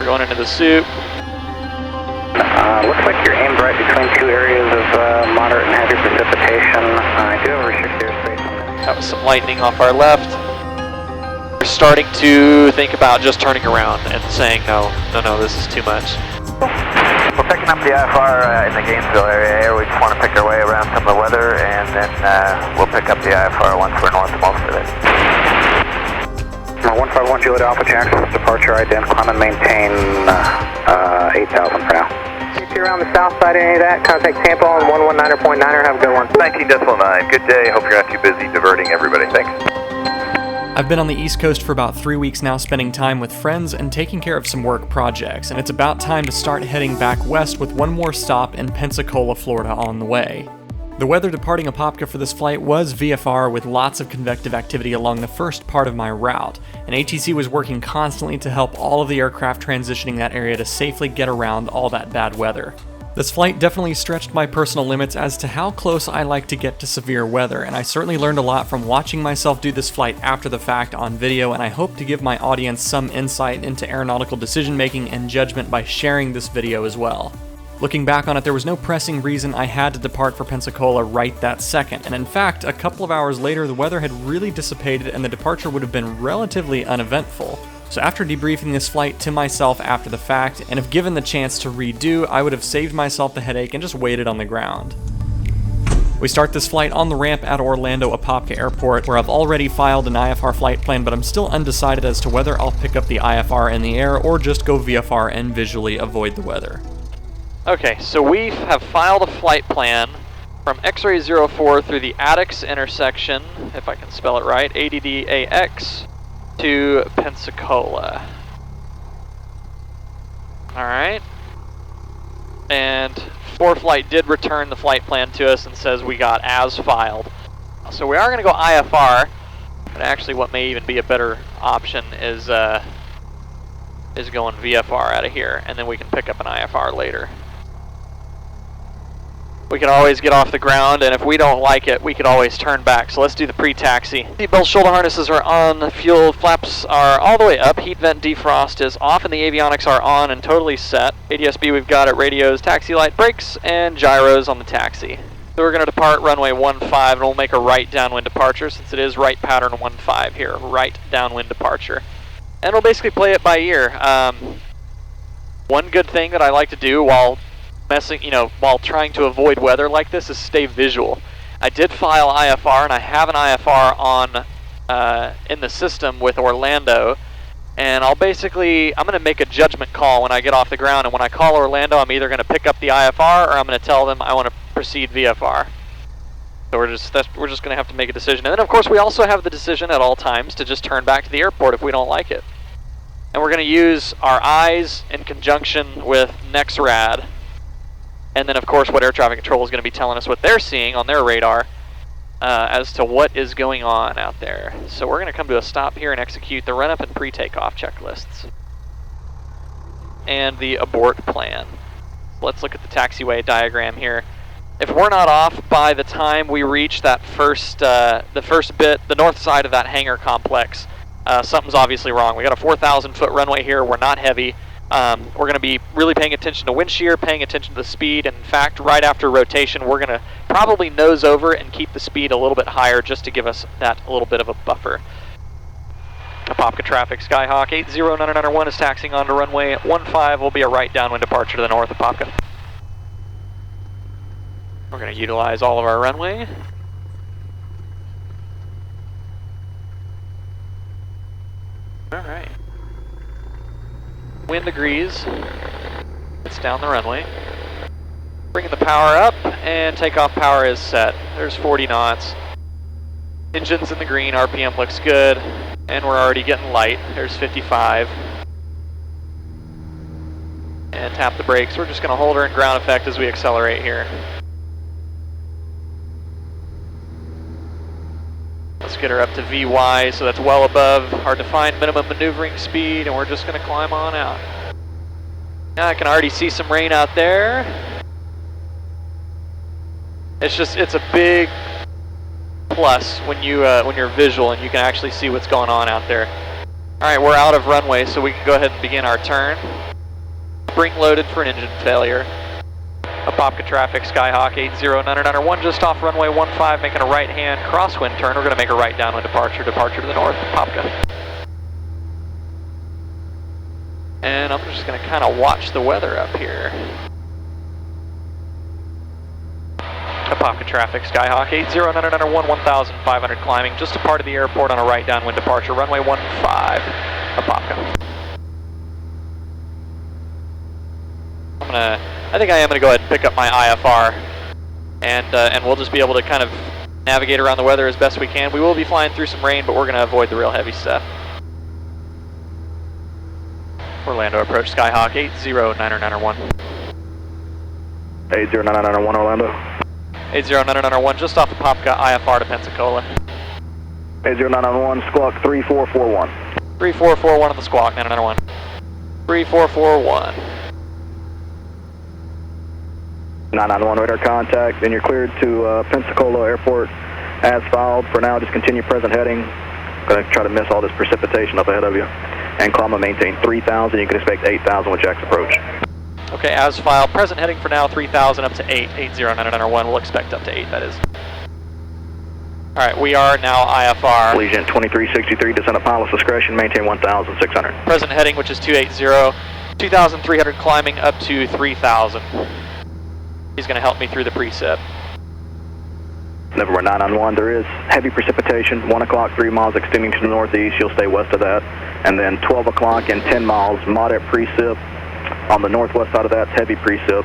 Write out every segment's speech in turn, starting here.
We're going into the soup. Looks like you're aimed right between two areas of moderate and heavy precipitation. I do have restricted airspace. That was some lightning off our left. We're starting to think about just turning around and saying, no, this is too much. We're picking up the IFR in the Gainesville area here. We just want to pick our way around some of the weather, and then we'll pick up the IFR once we're north of most of it. 151 Juliet Alpha Jackson, departure ident, climb and maintain 8,000 for now. If you're around the south side of any of that, contact Tampa on 119.9er, have a good one. 19.9, good day, hope you're not too busy diverting everybody, thanks. I've been on the East Coast for about 3 weeks now, spending time with friends and taking care of some work projects, and it's about time to start heading back west with one more stop in Pensacola, Florida on the way. The weather departing Apopka for this flight was VFR with lots of convective activity along the first part of my route, and ATC was working constantly to help all of the aircraft transitioning that area to safely get around all that bad weather. This flight definitely stretched my personal limits as to how close I like to get to severe weather, and I certainly learned a lot from watching myself do this flight after the fact on video, and I hope to give my audience some insight into aeronautical decision making and judgment by sharing this video as well. Looking back on it, there was no pressing reason I had to depart for Pensacola right that second, and in fact, a couple of hours later the weather had really dissipated and the departure would have been relatively uneventful. So after debriefing this flight to myself after the fact, and if given the chance to redo, I would have saved myself the headache and just waited on the ground. We start this flight on the ramp at Orlando Apopka Airport, where I've already filed an IFR flight plan, but I'm still undecided as to whether I'll pick up the IFR in the air or just go VFR and visually avoid the weather. Okay, so we have filed a flight plan from X-ray 04 through the Addix intersection, if I can spell it right, ADDAX, to Pensacola. Alright. And ForeFlight did return the flight plan to us and says we got as filed. So we are going to go IFR, but actually what may even be a better option is going VFR out of here, and then we can pick up an IFR later. We can always get off the ground, and if we don't like it, we could always turn back. So let's do the pre-taxi. Seatbelt shoulder harnesses are on, fuel flaps are all the way up, heat vent defrost is off, and the avionics are on and totally set. ADS-B we've got at radios, taxi light brakes, and gyros on the taxi. So we're going to depart runway 15, and we'll make a right downwind departure, since it is right pattern 15 here, right downwind departure. And we'll basically play it by ear. One good thing that I like to do while while trying to avoid weather like this is stay visual. I did file IFR, and I have an IFR on in the system with Orlando, and I'm going to make a judgment call when I get off the ground, and when I call Orlando, I'm either going to pick up the IFR or I'm going to tell them I want to proceed VFR. So we're just going to have to make a decision. And then of course we also have the decision at all times to just turn back to the airport if we don't like it. And we're going to use our eyes in conjunction with NEXRAD. And then, of course, what air traffic control is going to be telling us what they're seeing on their radar as to what is going on out there. So we're going to come to a stop here and execute the run-up and pre-takeoff checklists. And the abort plan. Let's look at the taxiway diagram here. If we're not off by the time we reach that the first bit, the north side of that hangar complex, something's obviously wrong. We got a 4,000-foot runway here. We're not heavy. We're going to be really paying attention to wind shear, paying attention to the speed, and in fact, right after rotation, we're going to probably nose over and keep the speed a little bit higher just to give us that little bit of a buffer. Apopka traffic, Skyhawk 80991 is taxiing onto runway 15, will be a right downwind departure to the north of Apopka. We're going to utilize all of our runway. Alright. Wind agrees. It's down the runway. Bringing the power up, and takeoff power is set. There's 40 knots. Engine's in the green, RPM looks good, and we're already getting light. There's 55. And tap the brakes. We're just going to hold her in ground effect as we accelerate here. Let's get her up to VY, so that's well above our defined minimum maneuvering speed, and we're just going to climb on out. Now I can already see some rain out there. It's a big plus when you're visual and you can actually see what's going on out there. All right, we're out of runway, so we can go ahead and begin our turn. Spring loaded for an engine failure. Apopka traffic, Skyhawk 80991 just off runway 15, making a right-hand crosswind turn. We're going to make a right downwind departure to the north, Apopka. And I'm just going to kind of watch the weather up here. Apopka traffic, Skyhawk 80991 1500 climbing, just departed the airport on a right downwind departure, runway 15, Apopka. I think I am going to go ahead and pick up my IFR, and we'll just be able to kind of navigate around the weather as best we can. We will be flying through some rain, but we're going to avoid the real heavy stuff. Orlando approach, Skyhawk 80991. 80991 Orlando. 80991 just off of Apopka, IFR to Pensacola. 80991 squawk 3441. 3441 on the squawk, 991. 3441. 991 radar contact, and you're cleared to Pensacola Airport as filed. For now, just continue present heading. Going to try to miss all this precipitation up ahead of you. And climb and maintain 3,000. You can expect 8,000 with Jack's approach. Okay, as filed. Present heading for now, 3,000 up to 8. 80991. We'll expect up to 8, that is. Alright, we are now IFR. Allegiant 2363, descend at pilot's discretion, maintain 1,600. Present heading, which is 280. 2,300 climbing up to 3,000. He's going to help me through the precip. November 991, there is heavy precipitation, 1 o'clock, 3 miles extending to the northeast, you'll stay west of that. And then 12 o'clock and 10 miles, moderate precip. On the northwest side of that, it's heavy precip.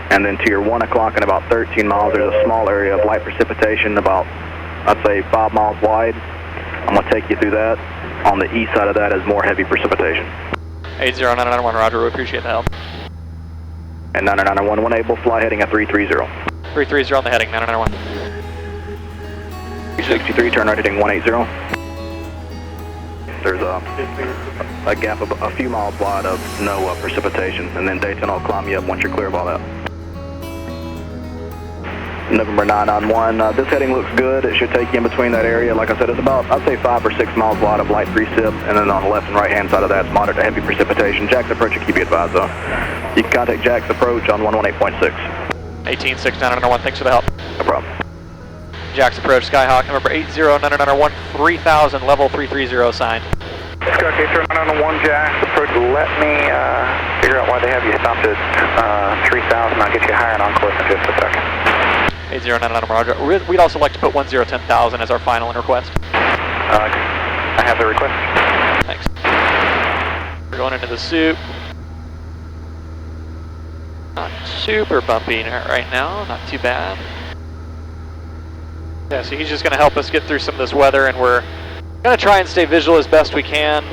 And then to your 1 o'clock and about 13 miles, there's a small area of light precipitation, about, I'd say, 5 miles wide. I'm going to take you through that. On the east side of that is more heavy precipitation. 80991, roger, we appreciate the help. And 991, one able, fly heading at 330. 330 on the heading, 991. 363, turn right heading 180. There's a gap of a few miles wide of no precipitation, and then Daytona will climb you up once you're clear of all that. November 991, this heading looks good. It should take you in between that area. Like I said, it's about, I'd say 5 or 6 miles wide of light precip, and then on the left and right hand side of that, it's moderate to heavy precipitation. Jack's approach will keep you advised though. You can contact Jack's approach on 118.6. 186-991, thanks for the help. No problem. Jack's approach, Skyhawk, number 80991, 3000, level 330 signed. Skyhawk 80991, Jack's approach. Let me figure out why they have you stopped at 3000. I'll get you higher and on course in just a second. 80991, roger. We'd also like to put 1010,000 as our final in request. I have the request. Thanks. We're going into the soup. Not super bumpy right now, not too bad. Yeah, so he's just going to help us get through some of this weather, and we're going to try and stay visual as best we can.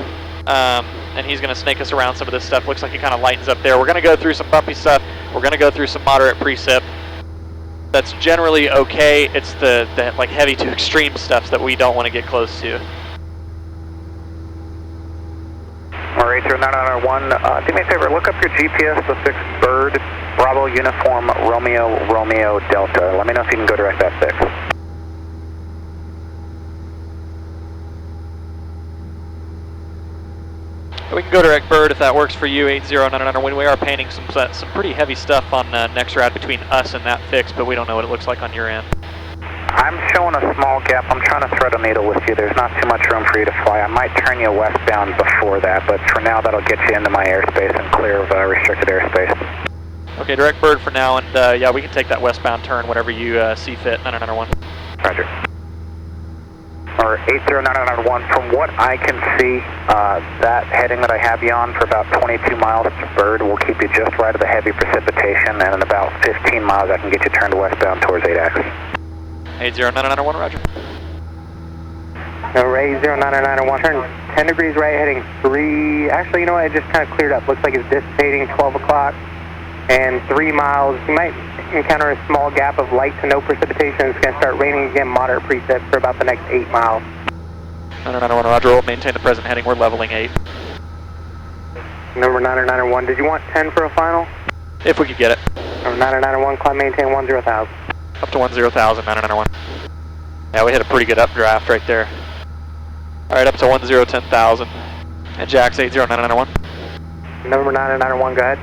And he's going to snake us around some of this stuff. Looks like it kind of lightens up there. We're going to go through some bumpy stuff. We're going to go through some moderate precip. That's generally okay. It's the like heavy to extreme stuff that we don't want to get close to. Alright, 80991, do me a favor, look up your GPS, the fixed bird, Bravo Uniform Romeo Delta. Let me know if you can go direct that fix. We can go direct bird if that works for you, 80991. We are painting some pretty heavy stuff on next route between us and that fix, but we don't know what it looks like on your end. I'm showing a small gap. I'm trying to thread a needle with you. There's not too much room for you to fly. I might turn you westbound before that, but for now that'll get you into my airspace and clear of restricted airspace. Okay, direct bird for now, and yeah, we can take that westbound turn, whatever you see fit, 991. Roger. Or 80991, from what I can see, that heading that I have you on for about 22 miles to bird will keep you just right of the heavy precipitation, and in about 15 miles I can get you turned westbound towards 8X. 80991, roger. Number 80991, turn 10 degrees right, heading 3, actually, you know what, it just kind of cleared up. Looks like it's dissipating 12 o'clock, and 3 miles. You might encounter a small gap of light to no precipitation. It's going to start raining again, moderate precip for about the next 8 miles. 991, roger, we'll maintain the present heading, we're leveling 8. Number 991, did you want 10 for a final? If we could get it. Number 991, climb maintain 10,000. Up to 10,000, 991. Yeah, we hit a pretty good updraft right there. Alright, up to 10,000. And Jack's 80991. Number 991, go ahead.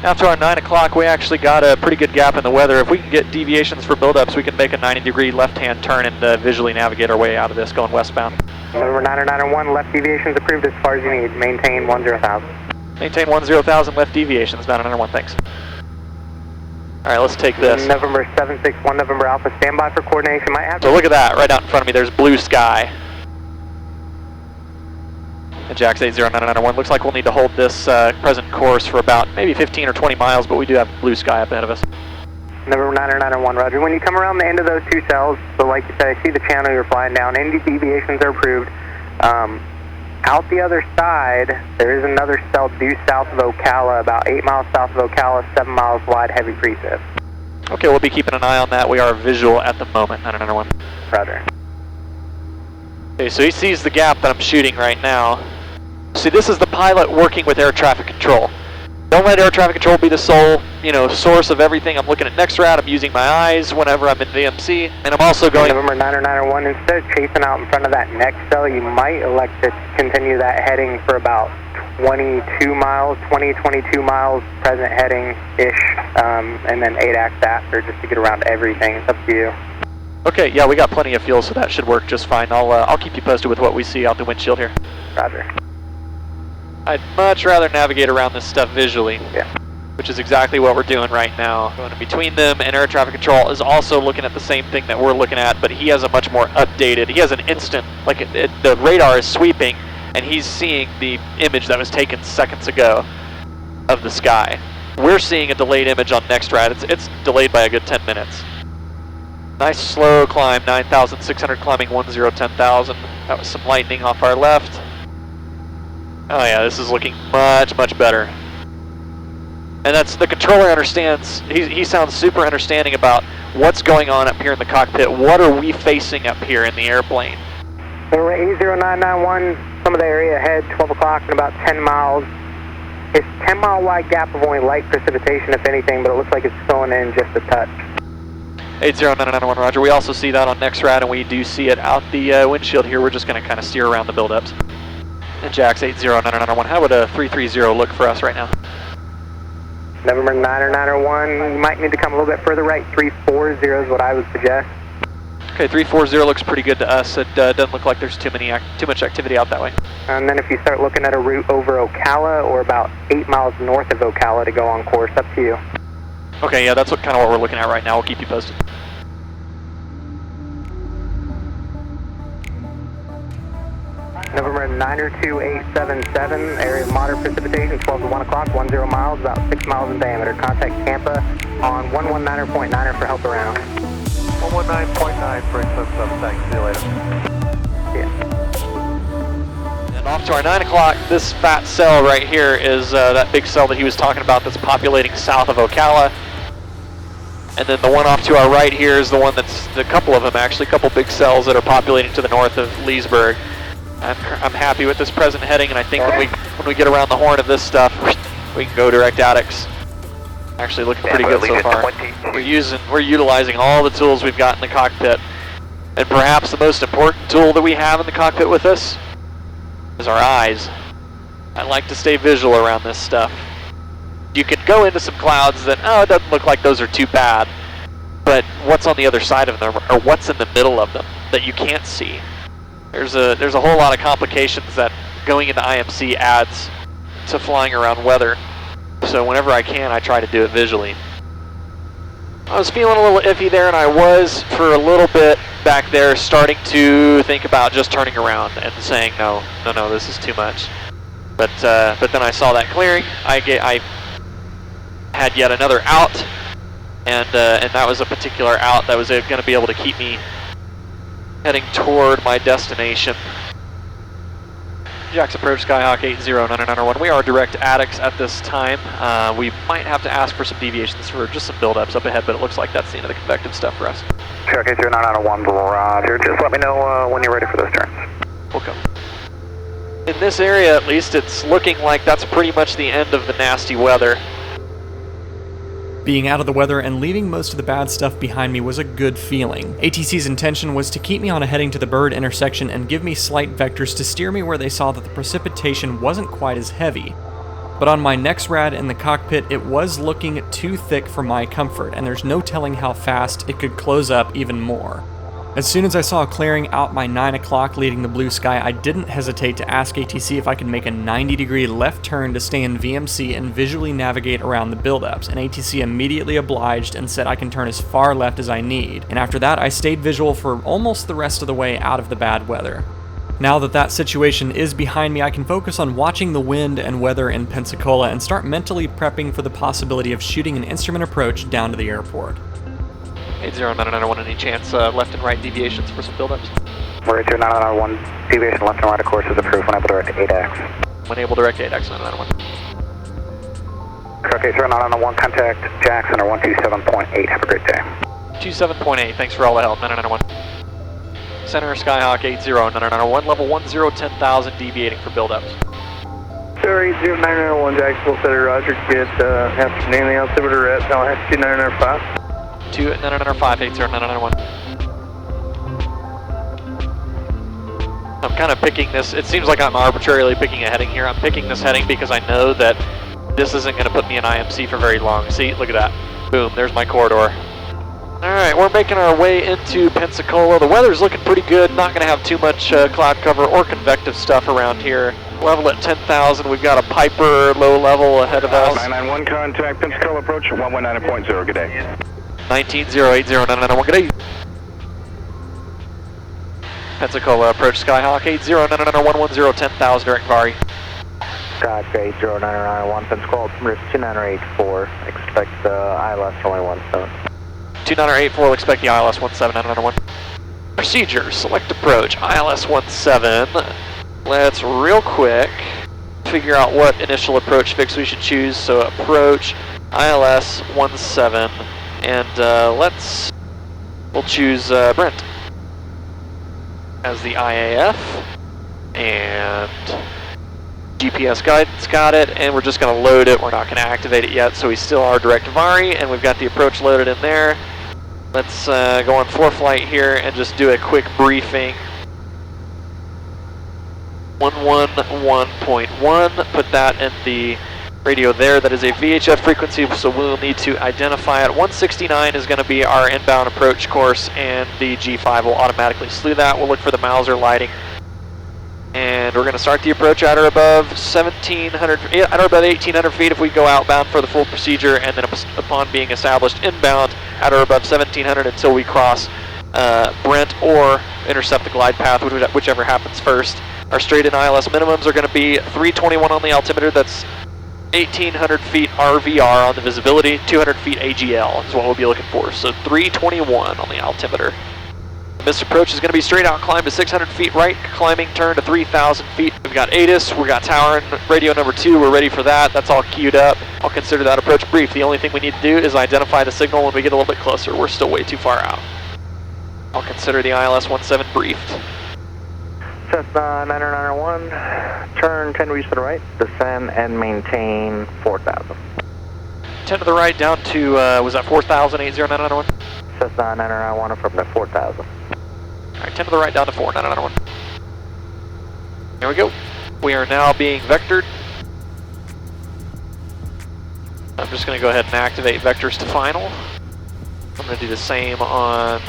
After our 9 o'clock, we actually got a pretty good gap in the weather. If we can get deviations for buildups, we can make a 90-degree left-hand turn and visually navigate our way out of this going westbound. November 901, left deviations approved as far as you need. Maintain 10,000. Maintain 10,000 left deviations, bound under 1, thanks. Alright, let's take this. November 761, November Alpha, standby for coordination. Might have So look at that, right out in front of me, there's blue sky. And Jax 80991, looks like we'll need to hold this present course for about maybe 15 or 20 miles, but we do have blue sky up ahead of us. November 991, roger. When you come around the end of those 2 cells, so like you said, I see the channel you're flying down, any deviations are approved. Out the other side, there is another cell due south of Ocala, about 8 miles south of Ocala, 7 miles wide, heavy precip. Okay, we'll be keeping an eye on that. We are visual at the moment, 991. Roger. Okay, so he sees the gap that I'm shooting right now. See, this is the pilot working with air traffic control. Don't let air traffic control be the sole, source of everything. I'm looking at next route, I'm using my eyes whenever I'm in VMC, and I'm also going... November 991, instead of chasing out in front of that next cell, you might elect to continue that heading for about 22 miles, 22 miles, present heading-ish, and then 8-ax after, just to get around everything. It's up to you. Okay, yeah, we got plenty of fuel, so that should work just fine. I'll keep you posted with what we see out the windshield here. Roger. I'd much rather navigate around this stuff visually. Yeah. Which is exactly what we're doing right now. Going in between them, and air traffic control is also looking at the same thing that we're looking at, but he has a much more updated, he has an instant, like the radar is sweeping, and he's seeing the image that was taken seconds ago of the sky. We're seeing a delayed image on next ride. It's delayed by a good 10 minutes. Nice slow climb, 9,600 climbing 10,000. That was some lightning off our left. Oh yeah, this is looking much, much better. And that's, the controller understands, he sounds super understanding about what's going on up here in the cockpit. What are we facing up here in the airplane? So we're at 80991, some of the area ahead, 12 o'clock and about 10 miles. It's 10 mile wide gap of only light precipitation, if anything, but it looks like it's filling in just a touch. 80991, roger. We also see that on next route, and we do see it out the windshield here. We're just going to kind of steer around the buildups. And Jax 80991, how would a 330 look for us right now? November 901, you might need to come a little bit further right. 340 is what I would suggest. Okay, 340 looks pretty good to us. It doesn't look like there's too much activity out that way. And then if you start looking at a route over Ocala or about 8 miles north of Ocala to go on course, up to you. Okay, yeah, that's kind of what we're looking at right now. We'll keep you posted. November 92877, area of moderate precipitation, 12 to 1 o'clock, 10 miles, about 6 miles in diameter. Contact Tampa on 119.9er for help around. 119.9 for 877, thanks, see you later. Yeah. And off to our 9 o'clock, this fat cell right here is that big cell that he was talking about that's populating south of Ocala. And then the one off to our right here is the one that's, a couple of them actually, a couple big cells that are populating to the north of Leesburg. I'm happy with this present heading, and I think when we get around the horn of this stuff, we can go direct ATICs. Actually looking pretty good so far. We're utilizing all the tools we've got in the cockpit. And perhaps the most important tool that we have in the cockpit with us is our eyes. I like to stay visual around this stuff. You can go into some clouds that, it doesn't look like those are too bad, but what's on the other side of them, or what's in the middle of them that you can't see? There's a whole lot of complications that going into IMC adds to flying around weather. So whenever I can, I try to do it visually. I was feeling a little iffy there, and I was for a little bit back there starting to think about just turning around and saying, no, this is too much. But then I saw that clearing. I had yet another out, and that was a particular out that was going to be able to keep me heading toward my destination. Jax approach Skyhawk 80991. We are direct ATICs at this time. We might have to ask for some deviations for just some buildups up ahead, but it looks like that's the end of the convective stuff for us. Check 80991, roger. Just let me know when you're ready for those turns. We'll come. In this area, at least, it's looking like that's pretty much the end of the nasty weather. Being out of the weather and leaving most of the bad stuff behind me was a good feeling. ATC's intention was to keep me on a heading to the bird intersection and give me slight vectors to steer me where they saw that the precipitation wasn't quite as heavy. But on my next rad in the cockpit, it was looking too thick for my comfort, and there's no telling how fast it could close up even more. As soon as I saw a clearing out my 9 o'clock leading the blue sky, I didn't hesitate to ask ATC if I could make a 90-degree left turn to stay in VMC and visually navigate around the buildups, and ATC immediately obliged and said I can turn as far left as I need, and after that I stayed visual for almost the rest of the way out of the bad weather. Now that that situation is behind me, I can focus on watching the wind and weather in Pensacola and start mentally prepping for the possibility of shooting an instrument approach down to the airport. 80991, any chance left and right deviations for some buildups? We're 80991, deviation left and right of course is approved when able to direct 8X. When able to direct 8X 991. Correct 80991, contact Jackson or 127.8, have a great day. 27.8, thanks for all the help, 991. Center Skyhawk 80991, level 10, 10,000, deviating for buildups. Sir, 80991, Jacksonville City, Roger, get half naming altimeter at Tallahassee 995. 2 at 995, 80991. I'm kind of picking this, it seems like I'm arbitrarily picking a heading here. I'm picking this heading because I know that this isn't going to put me in IMC for very long. See, look at that. Boom, there's my corridor. Alright, we're making our way into Pensacola. The weather's looking pretty good, not going to have too much cloud cover or convective stuff around here. Level at 10,000, we've got a Piper low level ahead of us. 991, contact Pensacola approach 119.0, good day. 19080991, good day. Pensacola approach Skyhawk 8099110, 10,000 direct Vari. Skyhawk 80991, Pensacola altimeter 2984, expect ILS only 17. 2984 will expect the ILS 17991. Procedure, select approach, ILS 17. Let's real quick figure out what initial approach fix we should choose. So approach, ILS 17, and we'll choose Brent as the IAF, and GPS guidance got it, and we're just going to load it. We're not going to activate it yet, so we still are direct Vari, and we've got the approach loaded in there. Let's go on ForeFlight here and just do a quick briefing. 111.1, put that in the radio there. That is a VHF frequency, so we'll need to identify it. 169 is going to be our inbound approach course, and the G5 will automatically slew that. We'll look for the Mauser lighting. And we're going to start the approach at or above 1,700, at or above 1,800 feet if we go outbound for the full procedure, and then upon being established inbound at or above 1,700 until we cross Brent or intercept the glide path, whichever happens first. Our straight-in ILS minimums are going to be 321 on the altimeter, that's 1,800 feet RVR on the visibility, 200 feet AGL is what we'll be looking for, so 321 on the altimeter. This approach is going to be straight out climb to 600 feet right, climbing turn to 3,000 feet. We've got ATIS, we've got tower and radio number 2, we're ready for that. That's all queued up. I'll consider that approach brief. The only thing we need to do is identify the signal when we get a little bit closer. We're still way too far out. I'll consider the ILS 17 briefed. Cessna 991, turn 10 degrees to the right, descend and maintain 4,000. 10 to the right down to, was that 4,000, 80991? Cessna 991 from the 4,000. Alright, 10 to the right down to 4, 991. There we go. We are now being vectored. I'm just going to go ahead and activate vectors to final. I'm going to do the same on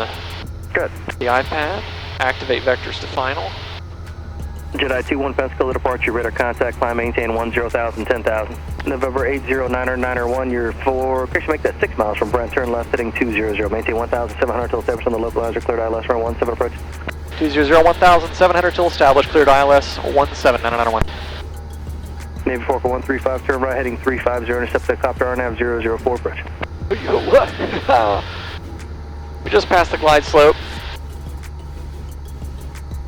Good. the iPad. Activate vectors to final. Jedi 21 Pensacola departure, radar contact, climb, maintain 10,000, 10,000. November 80991, you're for, Chris, make that 6 miles from Brent, turn left, heading 200, maintain 1,700 till establish on the localizer, cleared ILS, run 17 approach. 200, 1,700 till established, cleared ILS 17991. Navy Forker 135, turn right, heading 350, intercept the copter RNAV 004 approach. We just passed the glide slope.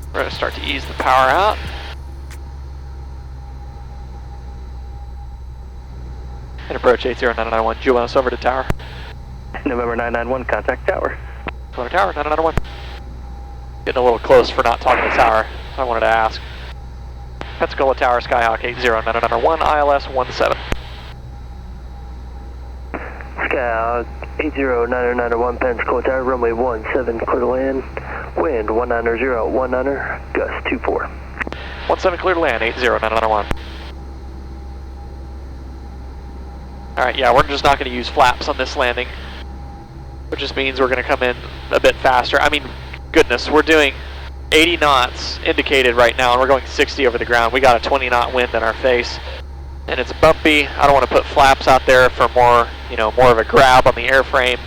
We're going to start to ease the power out. And approach 80991. Do you want us over to tower? November 991, contact tower. Go to tower, 991. Getting a little close for not talking to tower. I wanted to ask. Pensacola Tower, Skyhawk 80991, ILS 17. Skyhawk 80991, Pensacola Tower, runway 17, clear to land. Wind 190, gust 24. 17 clear to land, 80991. Alright, yeah, we're just not going to use flaps on this landing, which just means we're going to come in a bit faster. I mean, goodness, we're doing 80 knots indicated right now, and we're going 60 over the ground. We got a 20 knot wind in our face, and it's bumpy. I don't want to put flaps out there for more, more of a grab on the airframe.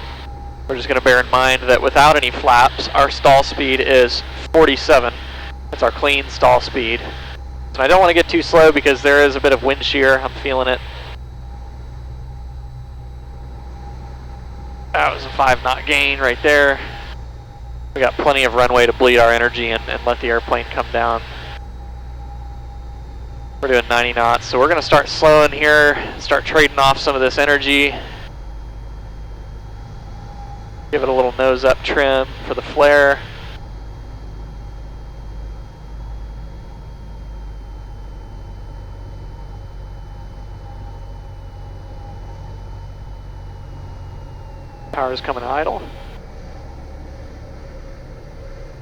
We're just going to bear in mind that without any flaps, our stall speed is 47. That's our clean stall speed. And I don't want to get too slow because there is a bit of wind shear. I'm feeling it. That was a 5 knot gain right there. We got plenty of runway to bleed our energy and let the airplane come down. We're doing 90 knots, so we're going to start slowing here, start trading off some of this energy. Give it a little nose up trim for the flare. Power is coming idle.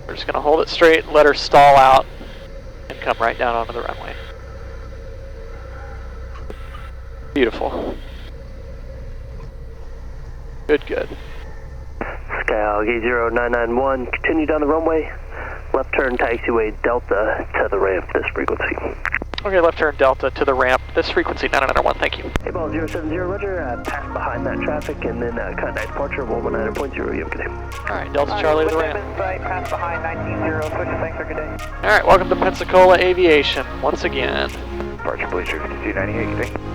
We're just going to hold it straight, let her stall out, and come right down onto the runway. Beautiful. Good, good. Sky Gate 0991, continue down the runway. Left turn taxiway Delta to the ramp, this frequency. Okay, left turn Delta to the ramp, this frequency 991, thank you. Hey, ball 070, roger, pass behind that traffic and then contact departure 119.0, you have a good day. Alright, Delta Charlie to the ramp. Pass behind 19-0, switch, thanks, have a good day. Alright, welcome to Pensacola Aviation, once again. Departure Bleacher 5298, good day.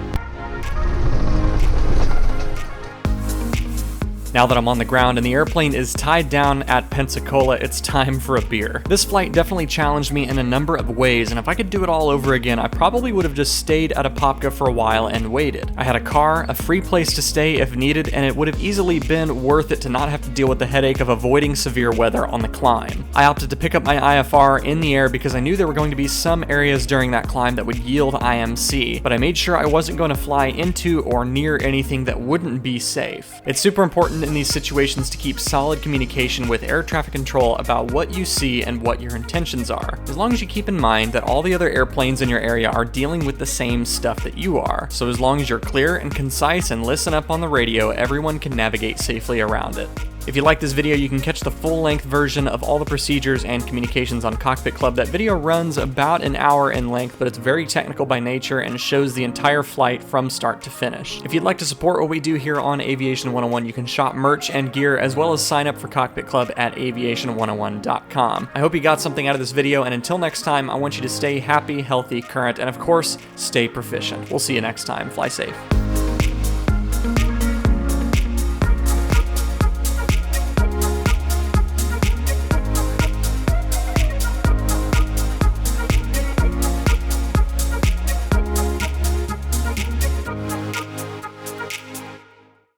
Now that I'm on the ground and the airplane is tied down at Pensacola, it's time for a beer. This flight definitely challenged me in a number of ways, and if I could do it all over again, I probably would have just stayed at Apopka for a while and waited. I had a car, a free place to stay if needed, and it would have easily been worth it to not have to deal with the headache of avoiding severe weather on the climb. I opted to pick up my IFR in the air because I knew there were going to be some areas during that climb that would yield IMC, but I made sure I wasn't going to fly into or near anything that wouldn't be safe. It's super important in these situations to keep solid communication with air traffic control about what you see and what your intentions are, as long as you keep in mind that all the other airplanes in your area are dealing with the same stuff that you are. So as long as you're clear and concise and listen up on the radio, everyone can navigate safely around it. If you like this video, you can catch the full-length version of all the procedures and communications on Cockpit Club. That video runs about an hour in length, but it's very technical by nature and shows the entire flight from start to finish. If you'd like to support what we do here on Aviation 101, you can shop merch and gear, as well as sign up for Cockpit Club at aviation101.com. I hope you got something out of this video, and until next time, I want you to stay happy, healthy, current, and of course, stay proficient. We'll see you next time. Fly safe.